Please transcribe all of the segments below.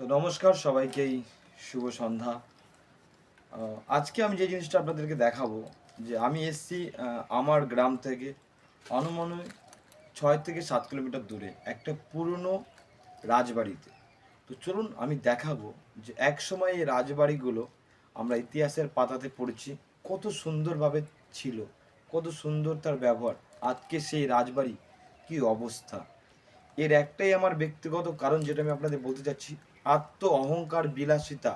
তো নমস্কার সবাইকেই, শুভ সন্ধ্যা। আজকে আমি যে জিনিসটা আপনাদেরকে দেখাবো, যে আমি এসছি আমার গ্রাম থেকে অনুমানিক 6 থেকে 7 কিলোমিটার দূরে একটা পুরনো রাজবাড়িতে। তো চলুন আমি দেখাবো যে এক সময় এই রাজবাড়িগুলো আমরা ইতিহাসের পাতাতে পড়েছি কত সুন্দরভাবে ছিল, কত সুন্দর তার ব্যবহার। আজকে সেই রাজবাড়ি কি অবস্থা। এর একটাই আমার ব্যক্তিগত কারণ, যেটা আমি আপনাদের বলতে চাচ্ছি, আত্ম অহংকার বিলাসিতা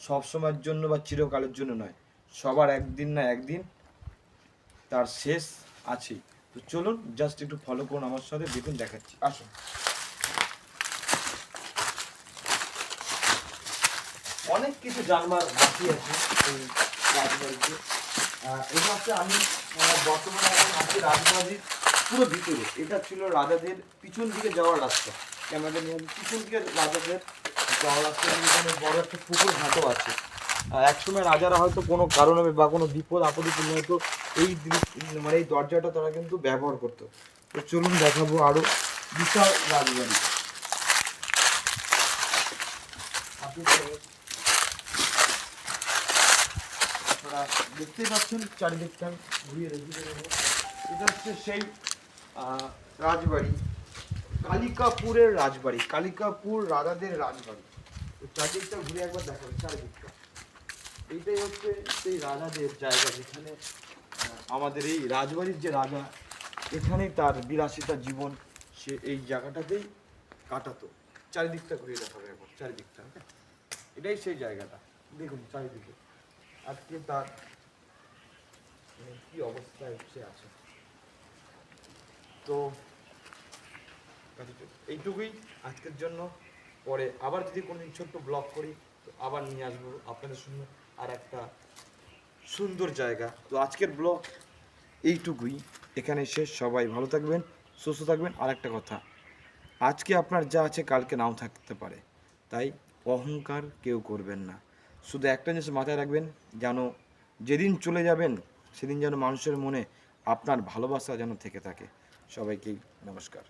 সবসময়ের জন্য বা চিরকালের জন্য নয়, সবার একদিন না একদিন তার শেষ আছে। তো চলুন জাস্ট একটু ফলো করুন আমার সাথে, দেখুন দেখাচ্ছি, আসুন। অনেক কিছু জানবার বাকি আছে এই রাজবাড়িতে। এই হচ্ছে আমি বর্তমানে এখন আছি রাজবাড়ির পুরো ভিতরে। এটা ছিল রাজাদের পিছন দিকে যাওয়ার রাস্তা। ক্যামেরাটা নিয়ে পিছন দিকে রাজাদের যাওয়ার রাস্তা, এখানে বড় একটা পুকুর ঘাটও আছে। একসময় রাজারা হয়তো কোনো কারণে বা কোনো বিপদ আপদে পড়লে হয়তো এই মানে এই দরজাটা তারা কিন্তু ব্যবহার করতো। তো চলুন দেখাবো আরো বিশাল রাজবাড়ি। আপনারা দেখতেই পাচ্ছেন চারিদিকটা ঘুরিয়ে রেখে দেবো। এটা হচ্ছে সেই রাজবাড়ি, কালিকাপুরের রাজবাড়ি, কালিকাপুর রাজাদের রাজবাড়ি। তো চারিদিকটা ঘুরে একবার দেখাবো চারিদিকটা। এইটাই হচ্ছে সেই রাজাদের জায়গা, যেখানে আমাদের এই রাজবাড়ির যে রাজা, এখানেই তার বিলাসিতা জীবন সে এই জায়গাটাতেই কাটাতো। চারিদিকটা ঘুরিয়ে দেখাবে একবার চারিদিকটা। এটাই সেই জায়গাটা, দেখুন চারিদিকে আজকে তার কি অবস্থায় সে আছে। তো এইটুকুই আজকের জন্য। পরে আবার যদি কোনো ছোট্ট ব্লগ করি তো আবার নিয়ে আসবো আপনাদের সঙ্গে আর একটা সুন্দর জায়গা। তো আজকের ব্লগ এইটুকুই, এখানে শেষ। সবাই ভালো থাকবেন, সুস্থ থাকবেন। আর একটা কথা, আজকে আপনার যা আছে কালকে নাও থাকতে পারে, তাই অহংকার কেউ করবেন না। শুধু একটা জিনিস মাথায় রাখবেন, যেন যেদিন চলে যাবেন সেদিন যেন মানুষের মনে আপনার ভালোবাসা যেন থেকে থাকে। সবাইকেই নমস্কার।